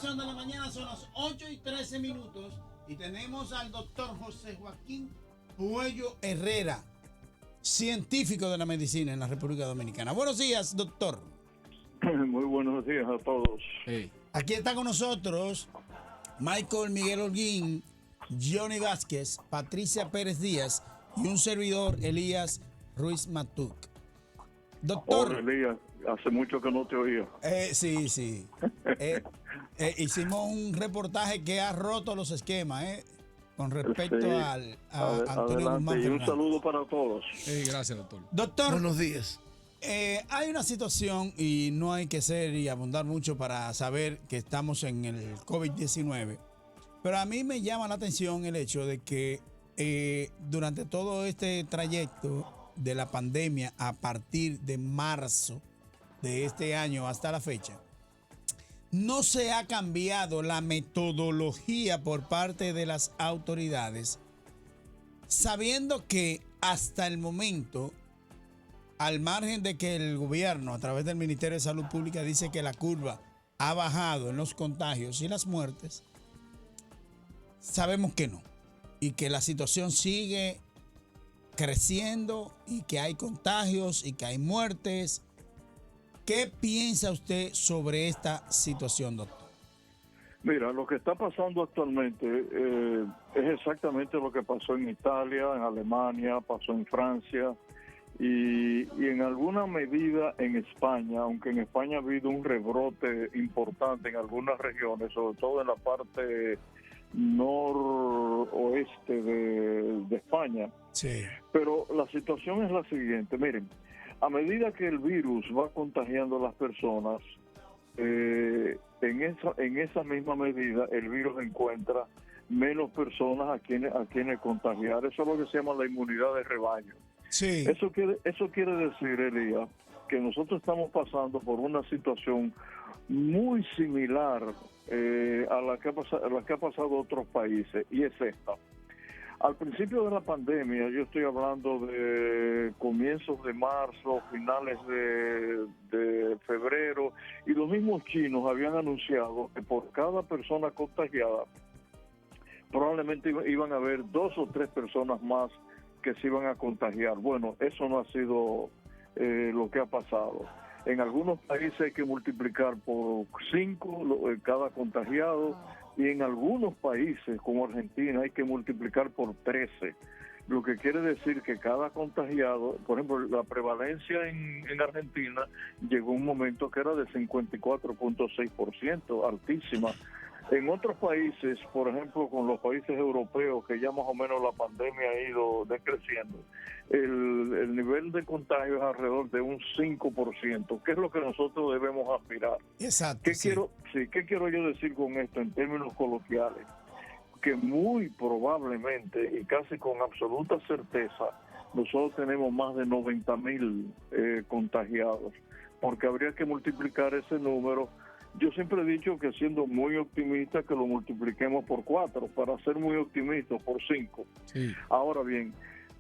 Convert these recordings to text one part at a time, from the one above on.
Son de la mañana, son las 8:13 y tenemos al doctor José Joaquín Puello Herrera, científico de la medicina en la República Dominicana. Buenos días, doctor. Muy buenos días a todos. Hey. Aquí está con nosotros Michael Miguel Holguín, Johnny Vázquez, Patricia Pérez Díaz y un servidor, Elías Ruiz Matuc. Doctor. Elías, hace mucho que no te oía. Sí. Hicimos un reportaje que ha roto los esquemas, con respecto a Antonio Guzmán y un Fernández. saludo para todos. Gracias, doctor. Doctor. Buenos días. Hay una situación y no hay que ser y abundar mucho para saber que estamos en el COVID-19, pero a mí me llama la atención el hecho de que durante todo este trayecto de la pandemia a partir de marzo de este año hasta la fecha, no se ha cambiado la metodología por parte de las autoridades, sabiendo que hasta el momento, al margen de que el gobierno a través del Ministerio de Salud Pública dice que la curva ha bajado en los contagios y las muertes, sabemos que no, y que la situación sigue creciendo y que hay contagios y que hay muertes. ¿Qué piensa usted sobre esta situación, doctor? Mira, lo que está pasando actualmente es exactamente lo que pasó en Italia, en Alemania, pasó en Francia y en alguna medida en España, aunque en España ha habido un rebrote importante en algunas regiones, sobre todo en la parte noroeste de España. Sí. Pero la situación es la siguiente, miren, a medida que el virus va contagiando a las personas, en esa misma medida el virus encuentra menos personas a quienes contagiar. Eso es lo que se llama la inmunidad de rebaño. Sí. Eso quiere decir, Elías, que nosotros estamos pasando por una situación muy similar a la que ha pasado en otros países, y es esta. Al principio de la pandemia, yo estoy hablando de comienzos de marzo, finales de febrero, y los mismos chinos habían anunciado que por cada persona contagiada probablemente iban a haber 2 o 3 personas más que se iban a contagiar. Bueno, eso no ha sido lo que ha pasado. En algunos países hay que multiplicar por 5 cada contagiado, y en algunos países, como Argentina, hay que multiplicar por 13. Lo que quiere decir que cada contagiado, por ejemplo, la prevalencia en Argentina llegó a un momento que era de 54.6%, altísima. En otros países, por ejemplo, con los países europeos, que ya más o menos la pandemia ha ido decreciendo, el nivel de contagio es alrededor de un 5%, que es lo que nosotros debemos aspirar. Exacto. ¿Qué quiero yo decir con esto en términos coloquiales? Que muy probablemente y casi con absoluta certeza nosotros tenemos más de 90,000 contagiados, porque habría que multiplicar ese número. Yo siempre he dicho que siendo muy optimista que lo multipliquemos por 4, para ser muy optimistas por 5. Sí. Ahora bien,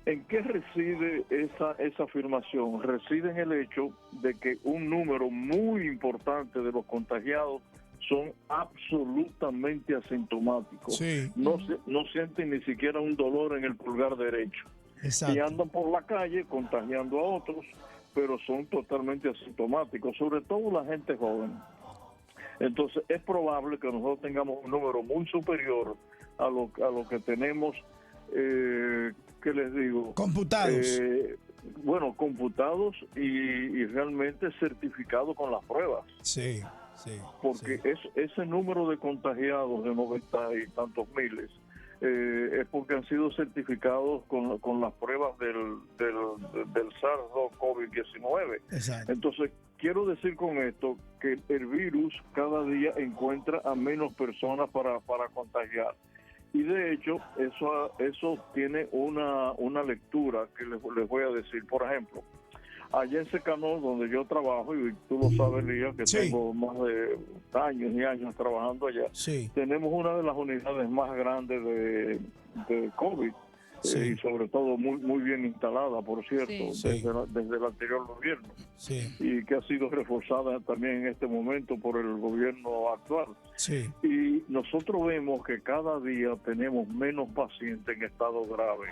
¿en qué reside esa afirmación? Reside en el hecho de que un número muy importante de los contagiados son absolutamente asintomáticos. Sí. No sienten ni siquiera un dolor en el pulgar derecho. Exacto. Y andan por la calle contagiando a otros, pero son totalmente asintomáticos, sobre todo la gente joven. Entonces es probable que nosotros tengamos un número muy superior a lo que tenemos, ¿qué les digo? Computados. Computados y realmente certificados con las pruebas. Sí. Porque ese número de contagiados de 90 y tantos miles es porque han sido certificados con las pruebas del SARS-CoV-19. Exacto. Entonces, quiero decir con esto que el virus cada día encuentra a menos personas para contagiar. Y de hecho, eso tiene una lectura que les voy a decir. Por ejemplo, allá en Secanor, donde yo trabajo, y tú lo sabes, Lía, que Sí. tengo más de años y años trabajando allá, Sí. tenemos una de las unidades más grandes de COVID. Sí. Y sobre todo muy bien instalada, por cierto, Sí. desde el anterior gobierno, Sí. y que ha sido reforzada también en este momento por el gobierno actual. Sí. Y nosotros vemos que cada día tenemos menos pacientes en estado grave.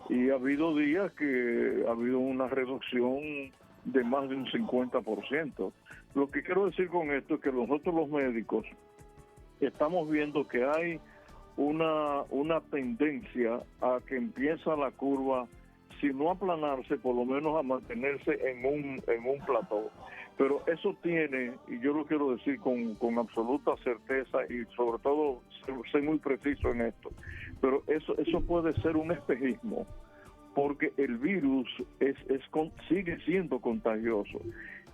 Y ha habido días que ha habido una reducción de más de un 50%. Lo que quiero decir con esto es que nosotros los médicos estamos viendo que hay una tendencia a que empieza la curva, si no a aplanarse, por lo menos a mantenerse en un plató. Pero eso tiene, y yo lo quiero decir con absoluta certeza y sobre todo ser muy preciso en esto, pero eso puede ser un espejismo, porque el virus sigue siendo contagioso,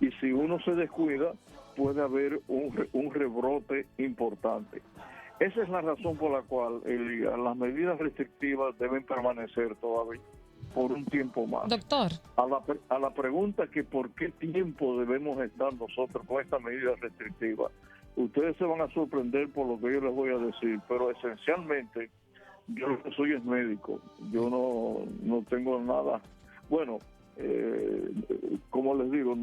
y si uno se descuida puede haber un rebrote importante. Esa es la razón por la cual las medidas restrictivas deben permanecer todavía por un tiempo más. Doctor. A la pregunta que por qué tiempo debemos estar nosotros con estas medidas restrictivas, ustedes se van a sorprender por lo que yo les voy a decir, pero esencialmente yo lo que soy es médico, yo no tengo nada, bueno, como les digo,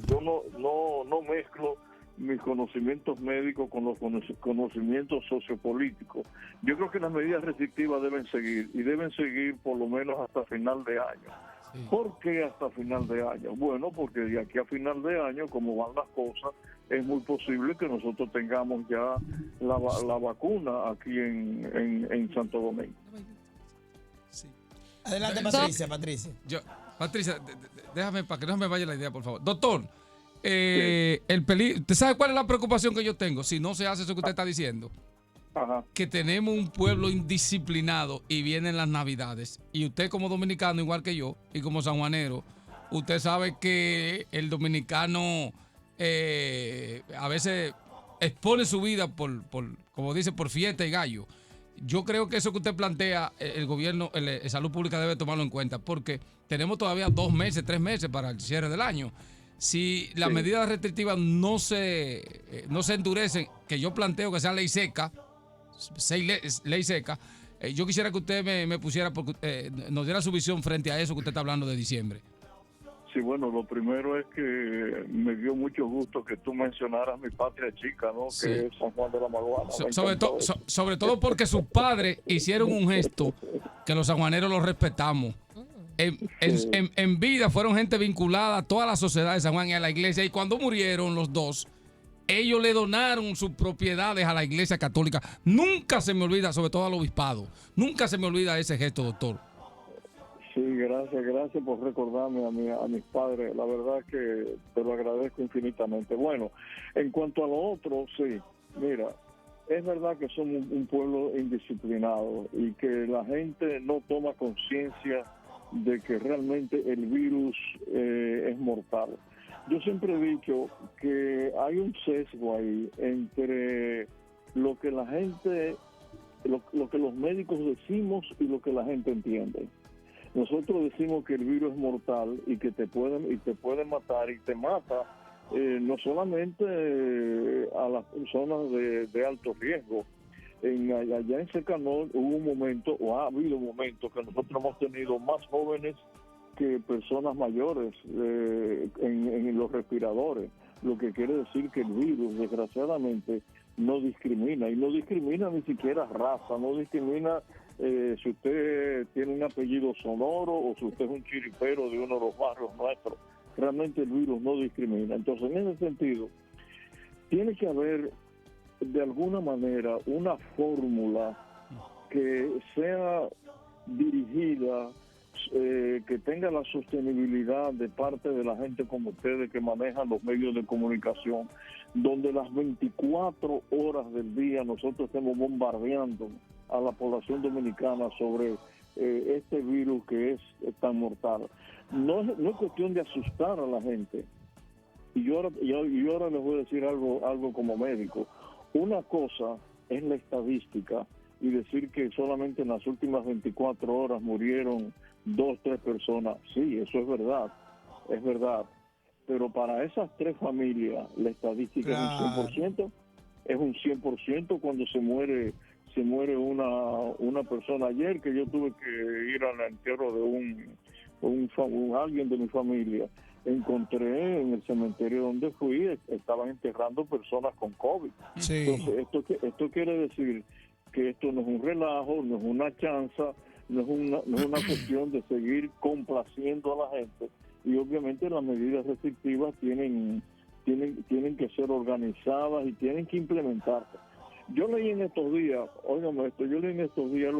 yo no mezclo mis conocimientos médicos con los conocimientos sociopolíticos. Yo creo que las medidas restrictivas deben seguir, y deben seguir por lo menos hasta final de año. Sí. ¿Por qué hasta final de año? Bueno, porque de aquí a final de año, como van las cosas, es muy posible que nosotros tengamos ya la vacuna aquí en Santo Domingo. Sí. Adelante, Patricia. Patricia, déjame para que no me vaya la idea, por favor. Doctor, ¿usted sabe cuál es la preocupación que yo tengo si no se hace eso que usted está diciendo? Ajá. Que tenemos un pueblo indisciplinado y vienen las Navidades. Y usted como dominicano, igual que yo, y como sanjuanero, usted sabe que el dominicano a veces expone su vida por como dice, por fiesta y gallo. Yo creo que eso que usted plantea, el gobierno, Salud Pública debe tomarlo en cuenta, porque tenemos todavía 2 meses, 3 meses para el cierre del año. Si las medidas restrictivas no se endurecen, que yo planteo que sea ley seca, ley seca, yo quisiera que usted me pusiera, porque nos diera su visión frente a eso que usted está hablando de diciembre. Sí, bueno, lo primero es que me dio mucho gusto que tú mencionaras mi patria chica, ¿no? Sí. Que es San Juan de la Maguana. Sobre todo porque sus padres hicieron un gesto que los sanjuaneros los respetamos. En vida fueron gente vinculada a toda la sociedad de San Juan y a la iglesia, y cuando murieron los dos, ellos le donaron sus propiedades a la iglesia católica. Nunca se me olvida, sobre todo al obispado, nunca se me olvida ese gesto, doctor. Sí, gracias por recordarme a mis padres. La verdad que te lo agradezco infinitamente. Bueno, en cuanto a lo otro, sí, mira, es verdad que somos un pueblo indisciplinado y que la gente no toma conciencia de que realmente el virus es mortal. Yo siempre he dicho que hay un sesgo ahí entre lo que la gente, lo que los médicos decimos y lo que la gente entiende. Nosotros decimos que el virus es mortal y que te pueden matar, y te mata no solamente a las personas de alto riesgo. Allá en Secanol hubo un momento, o ha habido momentos, que nosotros hemos tenido más jóvenes que personas mayores en los respiradores, lo que quiere decir que el virus, desgraciadamente, no discrimina, y no discrimina ni siquiera raza, no discrimina si usted tiene un apellido sonoro o si usted es un chiripero de uno de los barrios nuestros. Realmente el virus no discrimina. Entonces, en ese sentido, tiene que haber de alguna manera una fórmula que sea dirigida, que tenga la sostenibilidad de parte de la gente como ustedes que manejan los medios de comunicación, donde las 24 horas del día nosotros estemos bombardeando a la población dominicana sobre este virus que es tan mortal. No es cuestión de asustar a la gente. Y yo ahora les voy a decir algo como médico. Una cosa es la estadística y decir que solamente en las últimas 24 horas murieron 2, 3 personas. Sí, eso es verdad. Pero para esas 3 familias la estadística es un 100%, cuando se muere se muere una persona. Ayer que yo tuve que ir al entierro de alguien de mi familia, encontré en el cementerio donde fui, estaban enterrando personas con COVID. Sí. Entonces, esto quiere decir que esto no es un relajo, no es una chanza, no es una cuestión de seguir complaciendo a la gente, y obviamente las medidas restrictivas tienen que ser organizadas y tienen que implementarse. Yo leí en estos días, óigame esto, lo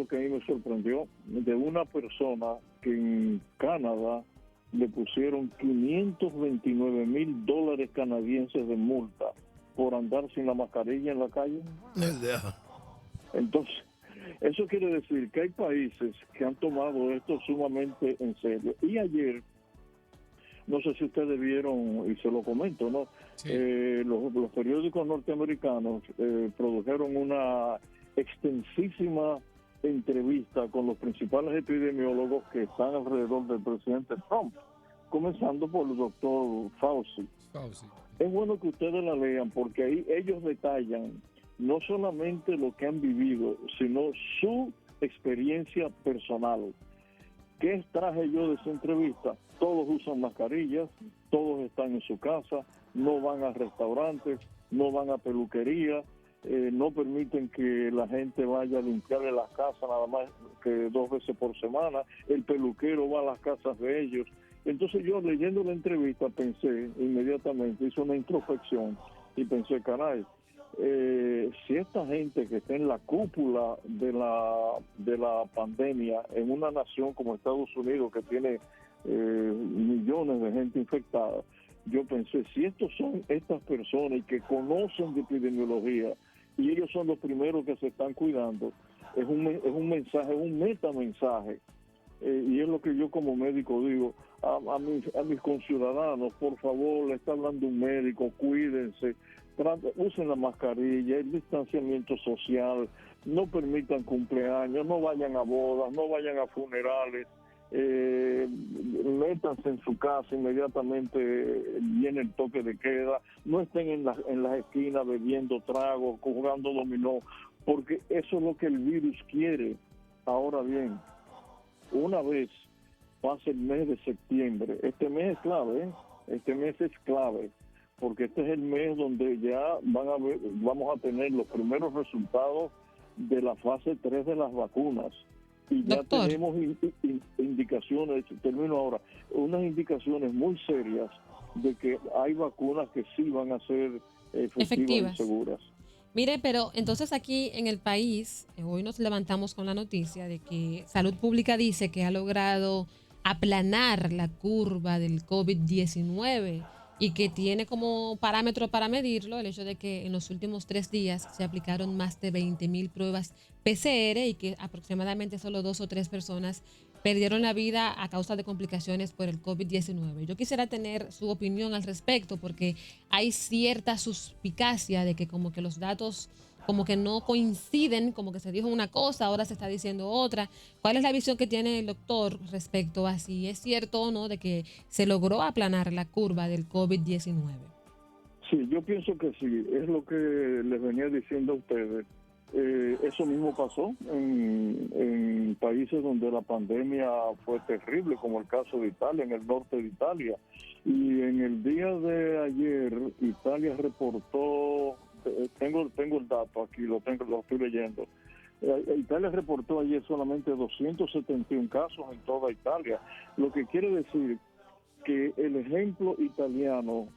que a mí me sorprendió, de una persona que en Canadá le pusieron $529,000 canadienses de multa por andar sin la mascarilla en la calle. Entonces, eso quiere decir que hay países que han tomado esto sumamente en serio. Y ayer, no sé si ustedes vieron, y se lo comento, ¿no? Sí. Los periódicos norteamericanos produjeron una extensísima entrevista con los principales epidemiólogos que están alrededor del presidente Trump, comenzando por el doctor Fauci. Es bueno que ustedes la lean porque ahí ellos detallan no solamente lo que han vivido, sino su experiencia personal. ¿Qué extraje yo de esa entrevista? Todos usan mascarillas, todos están en su casa, no van a restaurantes, no van a peluquería, no permiten que la gente vaya a limpiarle las casas nada más que 2 veces por semana, el peluquero va a las casas de ellos. Entonces yo leyendo la entrevista pensé inmediatamente, hice una introspección y pensé, caray, si esta gente que está en la cúpula de la pandemia en una nación como Estados Unidos que tiene millones de gente infectada, yo pensé, si estos son estas personas y que conocen de epidemiología y ellos son los primeros que se están cuidando, es un mensaje, un metamensaje. Y es lo que yo como médico digo a mis conciudadanos: por favor, le está hablando un médico, cuídense, usen la mascarilla, el distanciamiento social, no permitan cumpleaños, no vayan a bodas, no vayan a funerales, métanse en su casa inmediatamente, viene el toque de queda, no estén en las esquinas bebiendo tragos, jugando dominó, porque eso es lo que el virus quiere. Ahora bien, una vez pase el mes de septiembre, este mes es clave, porque este es el mes donde ya vamos a tener los primeros resultados de la fase 3 de las vacunas. Y ya Doctor, tenemos indicaciones, termino ahora, unas indicaciones muy serias de que hay vacunas que sí van a ser efectivas y seguras. Mire, pero entonces aquí en el país, hoy nos levantamos con la noticia de que Salud Pública dice que ha logrado aplanar la curva del COVID-19 y que tiene como parámetro para medirlo el hecho de que en los últimos 3 días se aplicaron más de 20,000 pruebas PCR y que aproximadamente solo 2 o 3 personas perdieron la vida a causa de complicaciones por el COVID-19. Yo quisiera tener su opinión al respecto porque hay cierta suspicacia de que como que los datos como que no coinciden, como que se dijo una cosa, ahora se está diciendo otra. ¿Cuál es la visión que tiene el doctor respecto a si es cierto o no de que se logró aplanar la curva del COVID-19? Sí, yo pienso que sí, es lo que les venía diciendo a ustedes. Eso mismo pasó en países donde la pandemia fue terrible, como el caso de Italia, en el norte de Italia. Y en el día de ayer, Italia reportó, tengo el dato aquí, lo estoy leyendo. Italia reportó ayer solamente 271 casos en toda Italia, lo que quiere decir que el ejemplo italiano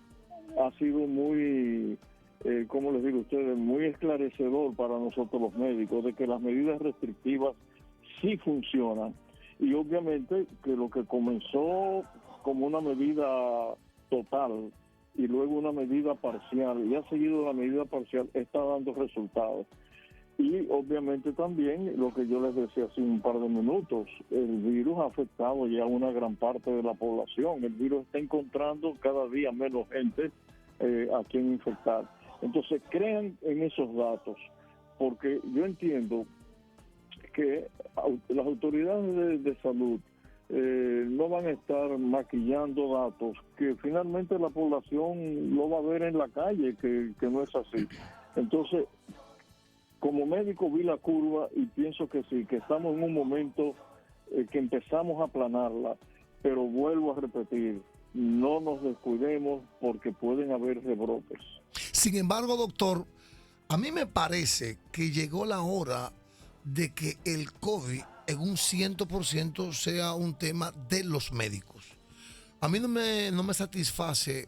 ha sido muy, ¿cómo les digo a ustedes?, muy esclarecedor para nosotros los médicos, de que las medidas restrictivas sí funcionan. Y obviamente que lo que comenzó como una medida total y luego una medida parcial, y ha seguido la medida parcial, está dando resultados. Y obviamente también, lo que yo les decía hace un par de minutos, el virus ha afectado ya a una gran parte de la población. El virus está encontrando cada día menos gente a quien infectar. Entonces, crean en esos datos, porque yo entiendo que las autoridades de salud no van a estar maquillando datos que finalmente la población lo va a ver en la calle, que no es así. Entonces, como médico vi la curva y pienso que sí, que estamos en un momento que empezamos a aplanarla, pero vuelvo a repetir, no nos descuidemos porque pueden haber rebrotes. Sin embargo, doctor, a mí me parece que llegó la hora de que el COVID en un 100% sea un tema de los médicos. A mí no me satisface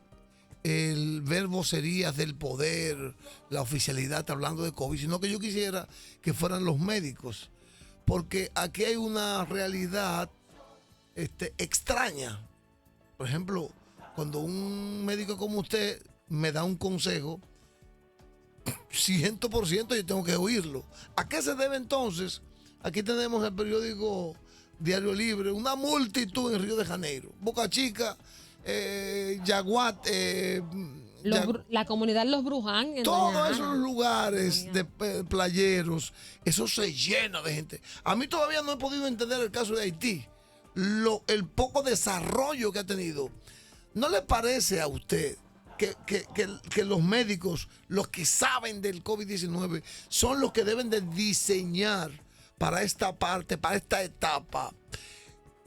el ver vocerías del poder, la oficialidad hablando de COVID, sino que yo quisiera que fueran los médicos, porque aquí hay una realidad extraña. Por ejemplo, cuando un médico como usted me da un consejo, 100% yo tengo que oírlo. ¿A qué se debe entonces? Aquí tenemos el periódico Diario Libre, una multitud en Río de Janeiro, Boca Chica, Yaguat, La comunidad Los Bruján. todos esos lugares de playeros, eso se llena de gente. A mí todavía no he podido entender el caso de Haití, el poco desarrollo que ha tenido. ¿No le parece a usted que los médicos, los que saben del COVID-19, son los que deben de diseñar para esta parte, para esta etapa,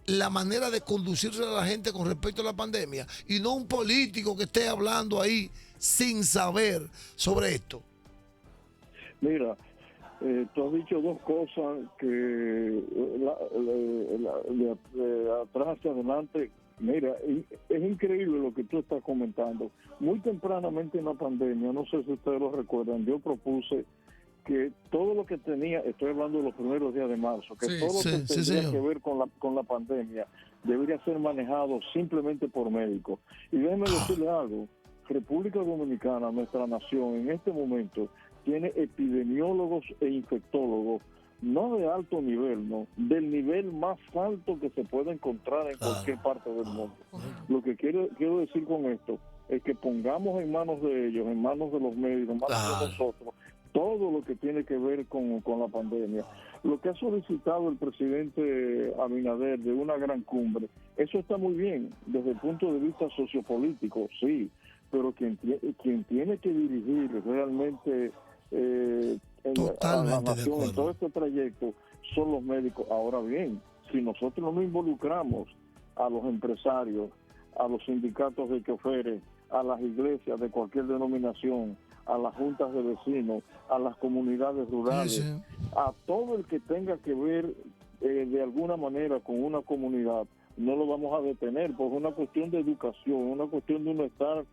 la manera de conducirse a la gente con respecto a la pandemia, y no un político que esté hablando ahí sin saber sobre esto? Mira, tú has dicho dos cosas que de atrás hacia adelante. Mira, es increíble lo que tú estás comentando. Muy tempranamente en la pandemia, no sé si ustedes lo recuerdan, yo propuse que todo lo que tenía, estoy hablando de los primeros días de marzo, que todo lo que tendría que ver con la pandemia debería ser manejado simplemente por médicos. Y déjeme decirle algo, República Dominicana, nuestra nación, en este momento tiene epidemiólogos e infectólogos, no de alto nivel, no, del nivel más alto que se puede encontrar en cualquier parte del mundo. Lo que quiero decir con esto es que pongamos en manos de ellos, en manos de los médicos, en manos de nosotros, todo lo que tiene que ver con la pandemia. Lo que ha solicitado el presidente Abinader de una gran cumbre, eso está muy bien desde el punto de vista sociopolítico, sí, pero quien tiene que dirigir realmente a la nación en todo este trayecto son los médicos. Ahora bien, si nosotros no involucramos a los empresarios, a los sindicatos de choferes, a las iglesias de cualquier denominación, a las juntas de vecinos, a las comunidades rurales, a todo el que tenga que ver de alguna manera con una comunidad, no lo vamos a detener, porque es una cuestión de educación, una cuestión de uno estar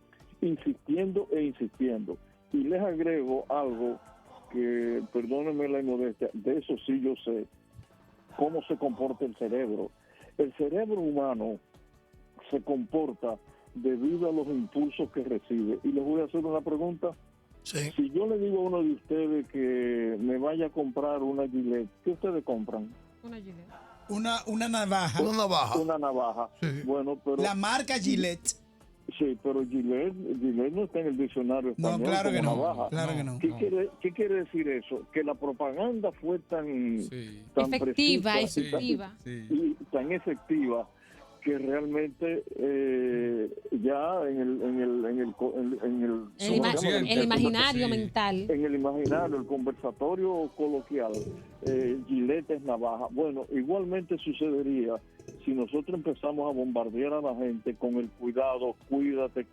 insistiendo e insistiendo. Y les agrego algo que, perdónenme la inmodestia, de eso sí yo sé, cómo se comporta el cerebro. El cerebro humano se comporta debido a los impulsos que recibe. Y les voy a hacer una pregunta. Sí. Si yo le digo a uno de ustedes que me vaya a comprar una Gillette, ¿qué ustedes compran? Una Gillette. Una navaja. Una navaja. Una navaja. Sí. Bueno, pero... La marca Gillette. Sí, pero Gillette no está en el diccionario español. No, claro que no. Navaja. Claro que no. ¿Qué quiere decir eso? Que la propaganda fue tan efectiva, precisa y tan efectiva que realmente ya en el imaginario mental, en el imaginario, el conversatorio coloquial, Gillette es navaja. Bueno, igualmente sucedería si nosotros empezamos a bombardear a la gente con el cuidado, cuídate.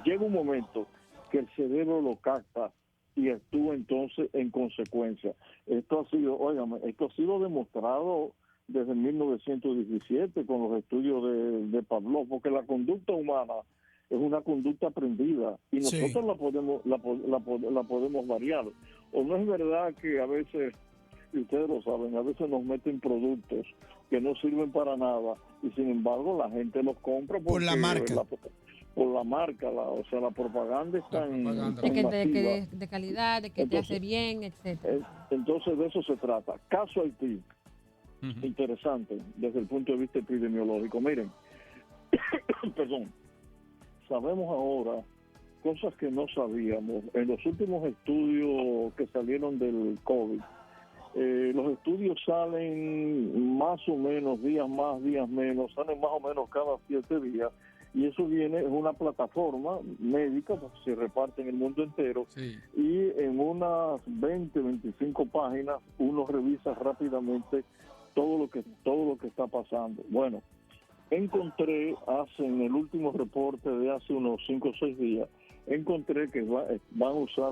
Llega un momento que el cerebro lo capta y actúa entonces en consecuencia. Esto ha sido demostrado desde 1917 con los estudios de Pavlov, porque la conducta humana es una conducta aprendida y nosotros la podemos variar. ¿O no es verdad que a veces, y ustedes lo saben, a veces nos meten productos que no sirven para nada y sin embargo la gente los compra por la marca? Por la marca, la propaganda es tan de calidad, de que entonces, te hace bien, etcétera. Entonces de eso se trata. Caso Haití, interesante desde el punto de vista epidemiológico. Miren, perdón, sabemos ahora cosas que no sabíamos. En los últimos estudios que salieron del COVID, los estudios salen más o menos, días más, días menos, salen más o menos cada 7 días, y eso viene en una plataforma médica porque se reparte en el mundo entero, Sí. y en unas 20, 25 páginas uno revisa rápidamente todo lo que está pasando. Bueno, encontré en el último reporte de hace unos 5 o 6 días, encontré que van a usar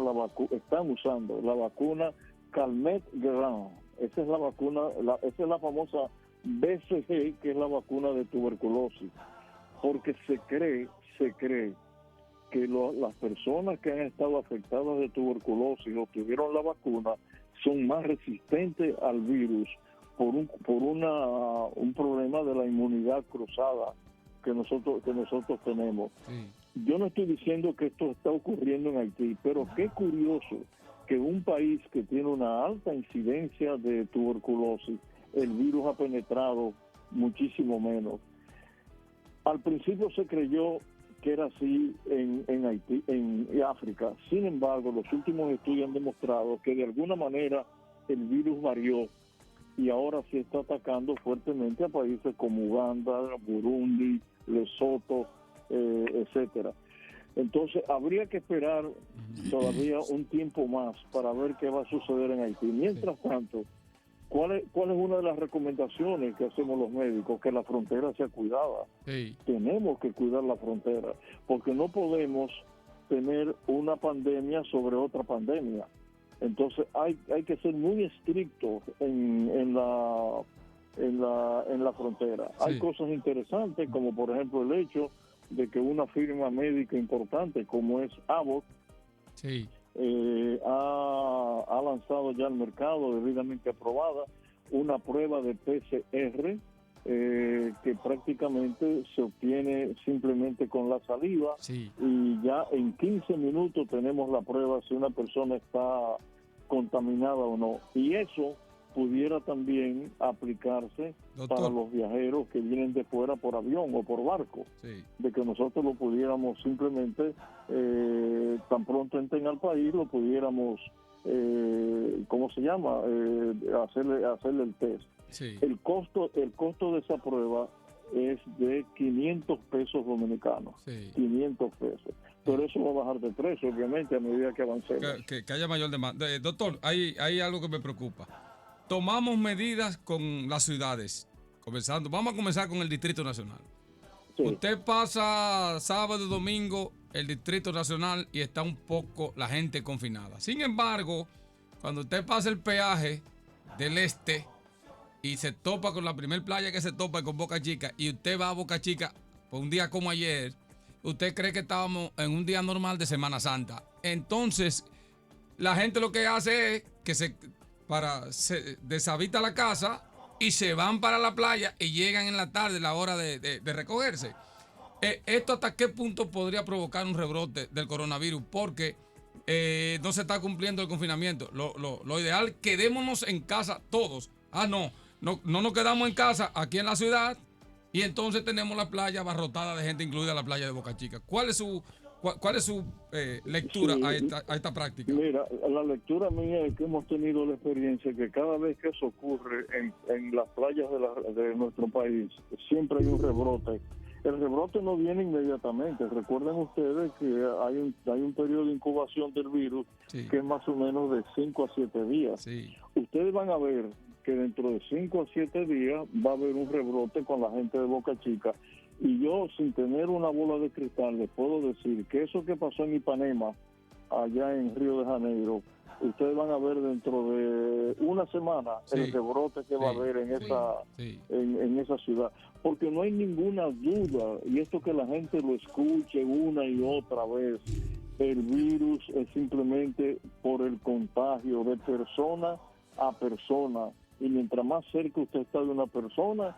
están usando la vacuna Calmette-Guerin. Esa es la vacuna, esa es la famosa BCG, que es la vacuna de tuberculosis, porque se cree que las personas que han estado afectadas de tuberculosis o tuvieron la vacuna son más resistentes al virus por un problema de la inmunidad cruzada que nosotros tenemos. Sí. Yo no estoy diciendo que esto está ocurriendo en Haití, pero qué curioso que un país que tiene una alta incidencia de tuberculosis, el virus ha penetrado muchísimo menos. Al principio se creyó que era así en Haití, en África. Sin embargo, los últimos estudios han demostrado que de alguna manera el virus varió y ahora se está atacando fuertemente a países como Uganda, Burundi, Lesoto, etcétera. Entonces habría que esperar todavía un tiempo más para ver qué va a suceder en Haití. Mientras tanto, ¿cuál es una de las recomendaciones que hacemos los médicos? Que la frontera sea cuidada. Sí. Tenemos que cuidar la frontera, porque no podemos tener una pandemia sobre otra pandemia. Entonces hay que ser muy estrictos en la frontera. Sí. Hay cosas interesantes, como por ejemplo el hecho de que una firma médica importante como es Abbott Sí. ha lanzado ya al mercado, debidamente aprobada, una prueba de PCR que prácticamente se obtiene simplemente con la saliva, Sí. y ya en 15 minutos tenemos la prueba si una persona está contaminada o no. Y eso pudiera también aplicarse Doctor. para los viajeros que vienen de fuera por avión o por barco, Sí. de que nosotros lo pudiéramos simplemente, tan pronto entren al país, lo pudiéramos, ¿cómo se llama? Hacerle el test. Sí. El costo de esa prueba es de 500 pesos dominicanos. Sí. 500 pesos. Pero eso va a bajar de precio, obviamente, a medida que avancemos. Que haya mayor demanda. Doctor, hay algo que me preocupa. Tomamos medidas con las ciudades. Vamos a comenzar con el Distrito Nacional. Sí. Usted pasa sábado y domingo el Distrito Nacional y está un poco la gente confinada. Sin embargo, cuando usted pasa el peaje del este y se topa con la primer playa que se topa con Boca Chica, y usted va a Boca Chica por un día como ayer, usted cree que estábamos en un día normal de Semana Santa. Entonces, la gente lo que hace es que se deshabita la casa y se van para la playa y llegan en la tarde, la hora de recogerse. ¿Esto hasta qué punto podría provocar un rebrote del coronavirus? Porque no se está cumpliendo el confinamiento. Lo ideal, quedémonos en casa todos. No nos quedamos en casa aquí en la ciudad, y entonces tenemos la playa abarrotada de gente, incluida la playa de Boca Chica. ¿Cuál es su lectura Sí, a esta práctica? Mira, la lectura mía es que hemos tenido la experiencia que cada vez que eso ocurre en las playas de nuestro país, siempre hay un rebrote. El rebrote no viene inmediatamente. Recuerden ustedes que hay un periodo de incubación del virus, Sí. que es más o menos de 5 a 7 días. Sí. Ustedes van a ver que dentro de 5 a 7 días va a haber un rebrote con la gente de Boca Chica. Y yo, sin tener una bola de cristal, les puedo decir que eso que pasó en Ipanema, allá en Río de Janeiro, ustedes van a ver dentro de una semana el Sí. rebrote que va a Sí. haber Sí. en esa ciudad. Porque no hay ninguna duda, y esto que la gente lo escuche una y otra vez, el virus es simplemente por el contagio de persona a persona. Y mientras más cerca usted está de una persona,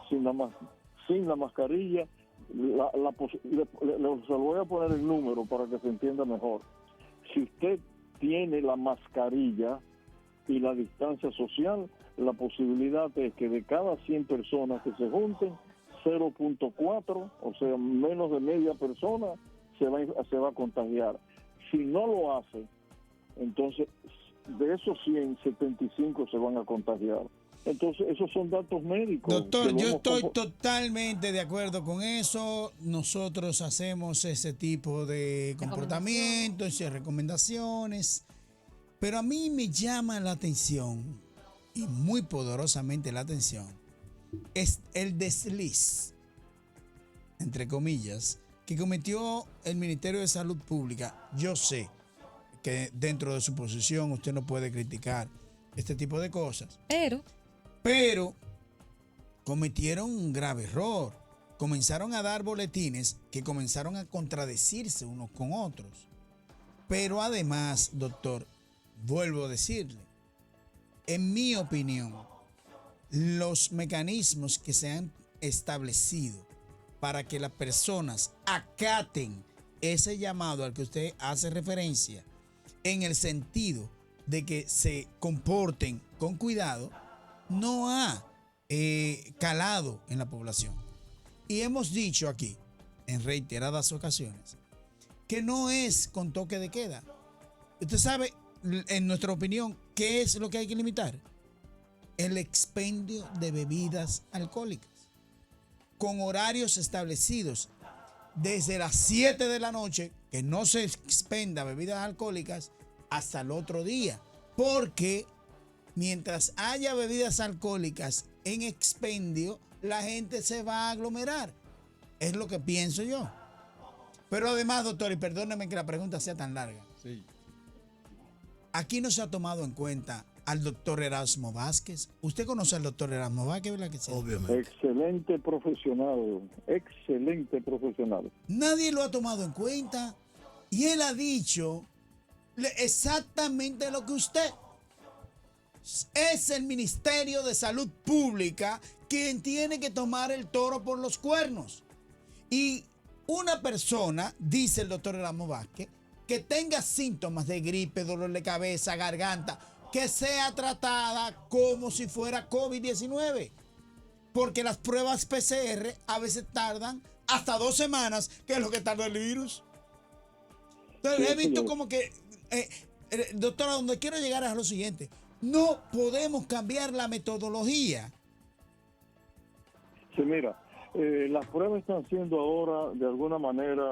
sin la mascarilla, se lo voy a poner el número para que se entienda mejor. Si usted tiene la mascarilla y la distancia social, la posibilidad es que de cada 100 personas que se junten, 0.4, o sea, menos de media persona, se va a contagiar. Si no lo hace, entonces de esos 100, 75 se van a contagiar. Entonces, esos son datos médicos. Doctor, que lo yo hemos estoy compo- totalmente de acuerdo con eso. Nosotros hacemos ese tipo de comportamientos y recomendaciones. Pero a mí me llama la atención, y muy poderosamente la atención, es el desliz, entre comillas, que cometió el Ministerio de Salud Pública. Yo sé que dentro de su posición usted no puede criticar este tipo de cosas, pero cometieron un grave error. Comenzaron a dar boletines que comenzaron a contradecirse unos con otros. Pero además, doctor, vuelvo a decirle, en mi opinión, los mecanismos que se han establecido para que las personas acaten ese llamado al que usted hace referencia, en el sentido de que se comporten con cuidado, no ha calado en la población. Y hemos dicho aquí, en reiteradas ocasiones, que no es con toque de queda. Usted sabe, en nuestra opinión, ¿qué es lo que hay que limitar? El expendio de bebidas alcohólicas, con horarios establecidos desde las 7 de la noche, que no se expenda bebidas alcohólicas, hasta el otro día. Porque mientras haya bebidas alcohólicas en expendio, la gente se va a aglomerar. Es lo que pienso yo. Pero además, doctor, y perdóneme que la pregunta sea tan larga. Sí. Aquí no se ha tomado en cuenta al doctor Erasmo Vázquez. ¿Usted conoce al doctor Erasmo Vázquez, verdad que sí? Obviamente. Excelente profesional, excelente profesional. Nadie lo ha tomado en cuenta. Y él ha dicho exactamente lo que usted. Es el Ministerio de Salud Pública quien tiene que tomar el toro por los cuernos. Y una persona, dice el doctor Erasmo Vázquez, que tenga síntomas de gripe, dolor de cabeza, garganta, que sea tratada como si fuera COVID-19. Porque las pruebas PCR a veces tardan hasta 2 semanas, que es lo que tarda el virus. Entonces, he visto como que, doctora, donde quiero llegar es a lo siguiente. No podemos cambiar la metodología. Sí, mira, las pruebas están siendo ahora, de alguna manera,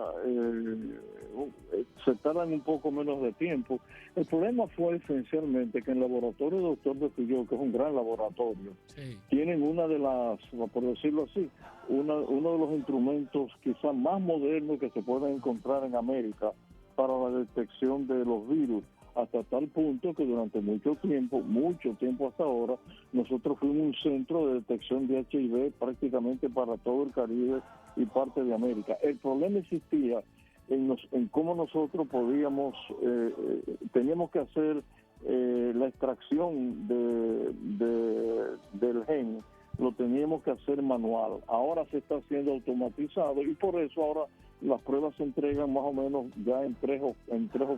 se tardan un poco menos de tiempo. El problema fue esencialmente que en el laboratorio Doctor de Filló, que es un gran laboratorio, Sí. tienen una de las, por decirlo así, uno de los instrumentos quizás más modernos que se pueden encontrar en América para la detección de los virus, hasta tal punto que durante mucho tiempo hasta ahora, nosotros fuimos un centro de detección de HIV prácticamente para todo el Caribe y parte de América. El problema existía en cómo nosotros podíamos, teníamos que hacer la extracción del gen, lo teníamos que hacer manual. Ahora se está haciendo automatizado y por eso ahora las pruebas se entregan más o menos ya en 3 o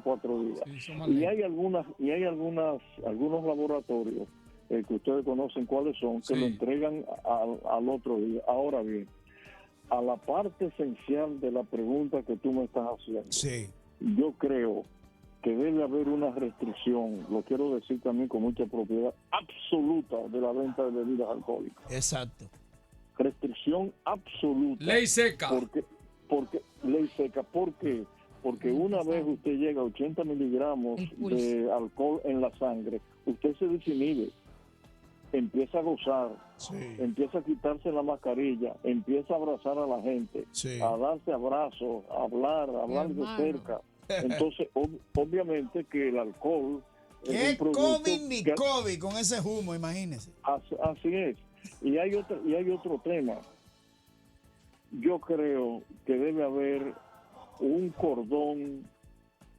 4 días. Sí, son más Y lentos. hay algunos laboratorios que ustedes conocen cuáles son, que Sí. lo entregan al otro día. Ahora bien, a la parte esencial de la pregunta que tú me estás haciendo, Sí. yo creo que debe haber una restricción, lo quiero decir también con mucha propiedad, absoluta de la venta de bebidas alcohólicas. Exacto. Restricción absoluta. Ley seca. Porque ley seca. ¿Por qué? Porque una vez usted llega a 80 miligramos El pulso. de alcohol en la sangre, usted se desinhibe, empieza a gozar, Sí. empieza a quitarse la mascarilla, empieza a abrazar a la gente, Sí. a darse abrazos, a hablar de hermano. cerca. Entonces, obviamente que el alcohol es ¿Qué un producto COVID ni que- COVID con ese humo? Imagínese. Así es. Y hay otro tema. Yo creo que debe haber un cordón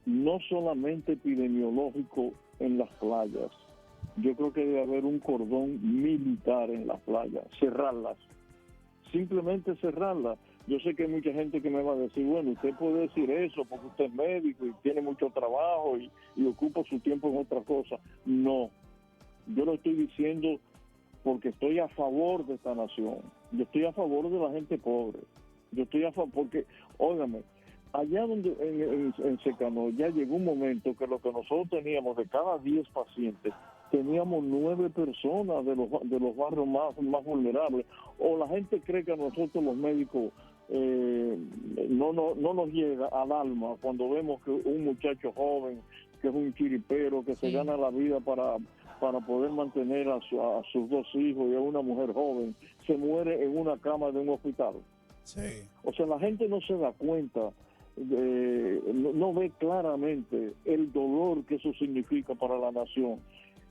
no solamente epidemiológico en las playas. Yo creo que debe haber un cordón militar en las playas, cerrarlas. Simplemente cerrarlas. Yo sé que hay mucha gente que me va a decir, bueno, usted puede decir eso porque usted es médico y tiene mucho trabajo y ocupa su tiempo en otra cosa. No, yo lo estoy diciendo porque estoy a favor de esta nación. Yo estoy a favor de la gente pobre. Yo estoy a favor porque, óigame, allá donde en Secano ya llegó un momento que lo que nosotros teníamos de cada 10 pacientes, teníamos 9 personas de los barrios más vulnerables. O la gente cree que a nosotros los médicos no nos llega al alma cuando vemos que un muchacho joven, que es un chiripero, que se gana la vida para poder mantener a sus 2 hijos y a una mujer joven, se muere en una cama de un hospital. Sí. O sea, la gente no se da cuenta, no ve claramente el dolor que eso significa para la nación.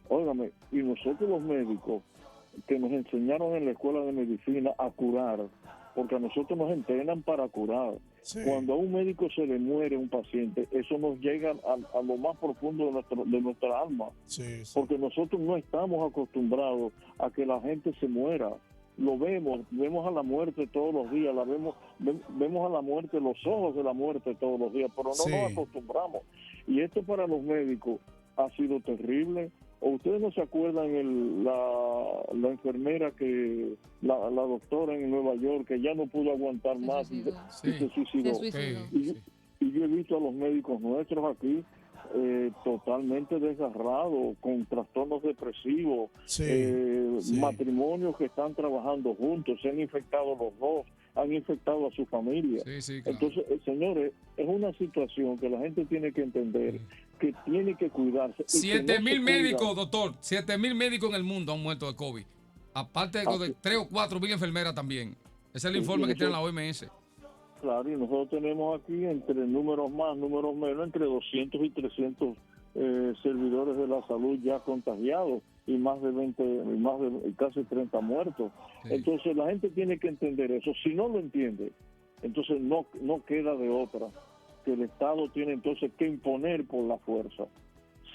Óigame, y nosotros los médicos que nos enseñaron en la escuela de medicina a curar, porque a nosotros nos entrenan para curar. Sí. Cuando a un médico se le muere un paciente, eso nos llega a lo más profundo de nuestra alma, Sí, sí. porque nosotros no estamos acostumbrados a que la gente se muera. Lo vemos a la muerte todos los días, vemos a la muerte, los ojos de la muerte todos los días, pero no Sí. nos acostumbramos. Y esto para los médicos ha sido terrible. ¿O ustedes no se acuerdan la enfermera la doctora en Nueva York, que ya no pudo aguantar más y se suicidó? Se suicidó. Y yo he visto a los médicos nuestros aquí totalmente desgarrados, con trastornos depresivos, Sí. matrimonios que están trabajando juntos, se han infectado los dos, han infectado a su familia. Sí, claro. Entonces, señores, es una situación que la gente tiene que entender, que tiene que cuidarse. y que no 7,000 se médicos, cuidan. doctor. 7,000 médicos en el mundo han muerto de COVID. Aparte de 3 o 4,000 enfermeras también. Ese es el informe que tiene la OMS. Claro, y nosotros tenemos aquí, entre números más, números menos, entre 200 y 300 servidores de la salud ya contagiados y más de casi 30 muertos. Sí. Entonces la gente tiene que entender eso. Si no lo entiende, entonces no queda de otra, que el Estado tiene entonces que imponer por la fuerza.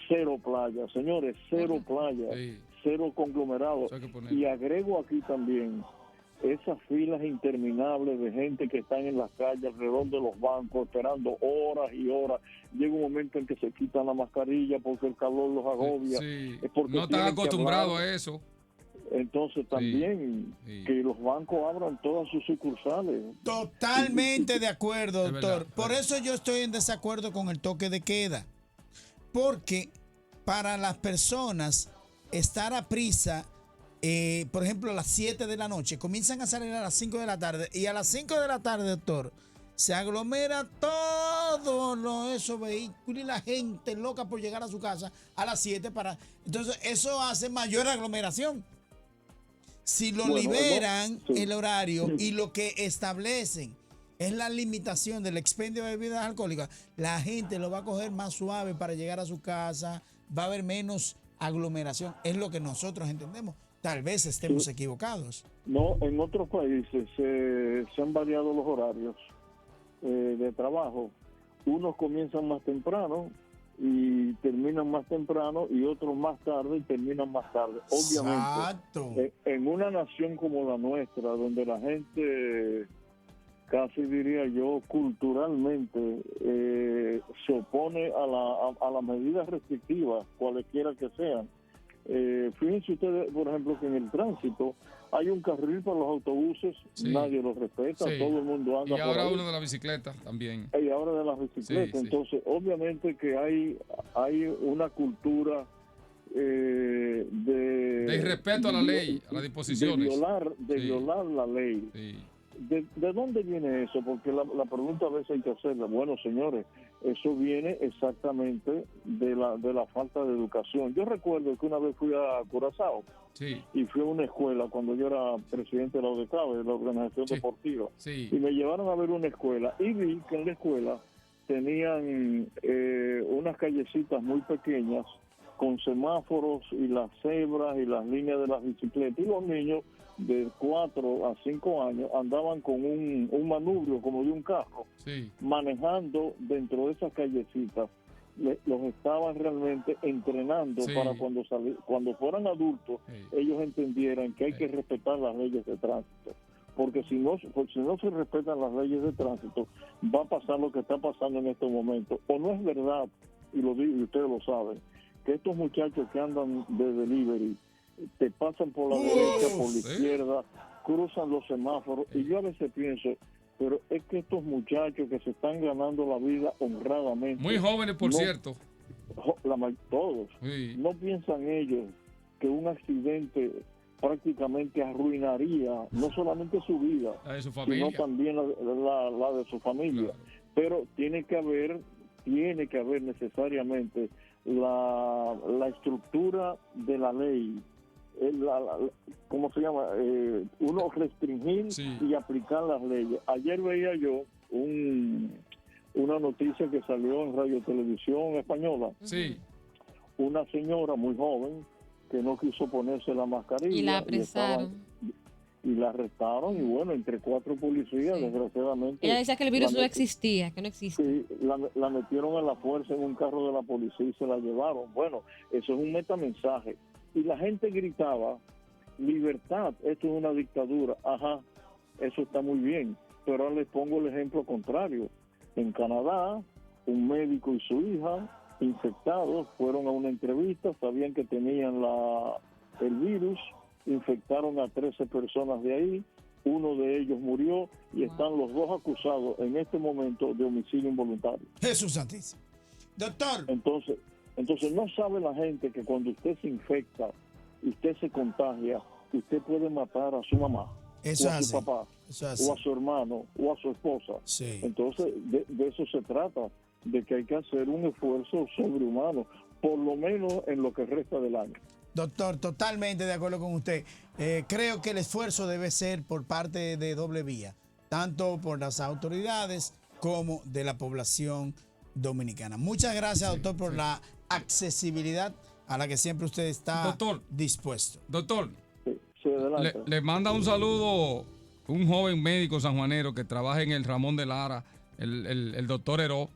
0 playas, señores, 0 playas, Sí. 0 conglomerados. Eso hay que poner. Y agrego aquí también esas filas interminables de gente que están en las calles alrededor de los bancos esperando horas y horas. Llega un momento en que se quitan la mascarilla porque el calor los agobia. Sí. Es porque No están tienen que acostumbrados hablar. a eso. Entonces también Sí. que los bancos abran todas sus sucursales. Totalmente de acuerdo, Es doctor. verdad, Por eso yo estoy en desacuerdo con el toque de queda. Porque para las personas estar a prisa, por ejemplo, a las 7 de la noche, comienzan a salir a las 5 de la tarde y a las 5 de la tarde, doctor, se aglomera todos esos vehículos y la gente loca por llegar a su casa a las 7 para... Entonces, eso hace mayor aglomeración. Si lo Bueno, liberan sí. el horario y lo que establecen es la limitación del expendio de bebidas alcohólicas, la gente lo va a coger más suave para llegar a su casa, va a haber menos aglomeración. Es lo que nosotros entendemos. Tal vez estemos equivocados. No, en otros países se han variado los horarios de trabajo. Unos comienzan más temprano y terminan más temprano, y otros más tarde y terminan más tarde. Obviamente, Exacto. en una nación como la nuestra, donde la gente, casi diría yo, culturalmente se opone a las medidas restrictivas, cualesquiera que sean. Fíjense ustedes, por ejemplo, que en el tránsito hay un carril para los autobuses, Sí. nadie lo respeta, Sí. todo el mundo anda Y ahora por ahí. uno de la bicicleta también. Y ahora de las bicicletas. Sí, sí. Entonces, obviamente que hay una cultura de irrespeto a la ley, a las disposiciones. de Sí. violar la ley. Sí. ¿De dónde viene eso? Porque la pregunta a veces hay que hacerla. Bueno, señores, eso viene exactamente de la falta de educación. Yo recuerdo que una vez fui a Curazao Sí. y fui a una escuela cuando yo era presidente de la ODECAB, de la organización Sí. deportiva. Sí. Y me llevaron a ver una escuela y vi que en la escuela tenían unas callecitas muy pequeñas con semáforos y las cebras y las líneas de las bicicletas, y los niños de 4 a 5 años andaban con un manubrio como de un carro, Sí. manejando dentro de esas callecitas. Los estaban realmente entrenando Sí. para cuando fueran adultos, Sí. ellos entendieran que hay que respetar las leyes de tránsito. Porque si no se respetan las leyes de tránsito, va a pasar lo que está pasando en estos momentos. O no es verdad, y lo digo y ustedes lo saben, que estos muchachos que andan de delivery te pasan por la derecha, por la izquierda, cruzan los semáforos, y yo a veces pienso, pero es que estos muchachos que se están ganando la vida honradamente, Muy jóvenes, por no- cierto. todos, Sí. no piensan ellos que un accidente prácticamente arruinaría no solamente su vida, La de su sino familia. también la de su familia. Claro. Pero tiene que haber necesariamente la estructura de la ley, ¿cómo se llama? Uno restringir Sí. y aplicar las leyes. Ayer veía yo una noticia que salió en Radio Televisión Española, Sí. una señora muy joven que no quiso ponerse la mascarilla Y la apresaron. y la arrestaron, y bueno, entre 4 policías, Sí. desgraciadamente. Ella decía que el virus la no met- existía, que no existe. Sí, la metieron a la fuerza en un carro de la policía y se la llevaron. Bueno, eso es un metamensaje. Y la gente gritaba, libertad, esto es una dictadura. Ajá, eso está muy bien. Pero ahora les pongo el ejemplo contrario. En Canadá, un médico y su hija, infectados, fueron a una entrevista, sabían que tenían el virus, infectaron a 13 personas de ahí, uno de ellos murió y están los 2 acusados en este momento de homicidio involuntario. Jesús Santísimo. Doctor, Entonces no sabe la gente que cuando usted se infecta, usted se contagia, usted puede matar a su mamá, eso o es a su así. papá, Eso es o así. a su hermano, o a su esposa. Sí. Entonces, de eso se trata, de que hay que hacer un esfuerzo sobrehumano, por lo menos en lo que resta del año. Doctor, totalmente de acuerdo con usted. Creo que el esfuerzo debe ser por parte de doble vía, tanto por las autoridades como de la población dominicana. Muchas gracias, doctor, por la accesibilidad a la que siempre usted está Doctor. dispuesto. Doctor, Sí, adelante. le manda un saludo un joven médico sanjuanero que trabaja en el Ramón de Lara, el doctor Heró.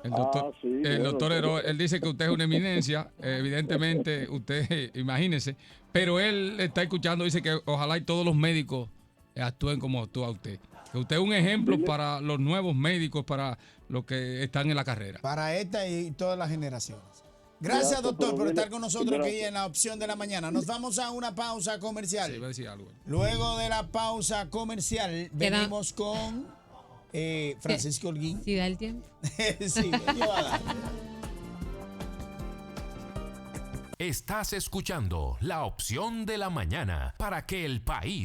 El doctor, Sí, el bueno, doctor Heró, él dice que usted es una eminencia, evidentemente usted, imagínese, pero él está escuchando, dice que ojalá y todos los médicos actúen como actúa usted. Que usted es un ejemplo para los nuevos médicos, para los que están en la carrera. Para esta y todas las generaciones. Gracias, Gracias, doctor, pero por dile- estar con nosotros aquí gracias. en la opción de la mañana. Nos vamos a una pausa comercial. Sí, iba a decir algo. Luego de la pausa comercial, venimos con Francisco Holguín. Si da el tiempo. Sí, ¿qué va a dar? Estás escuchando la opción de la mañana para que el país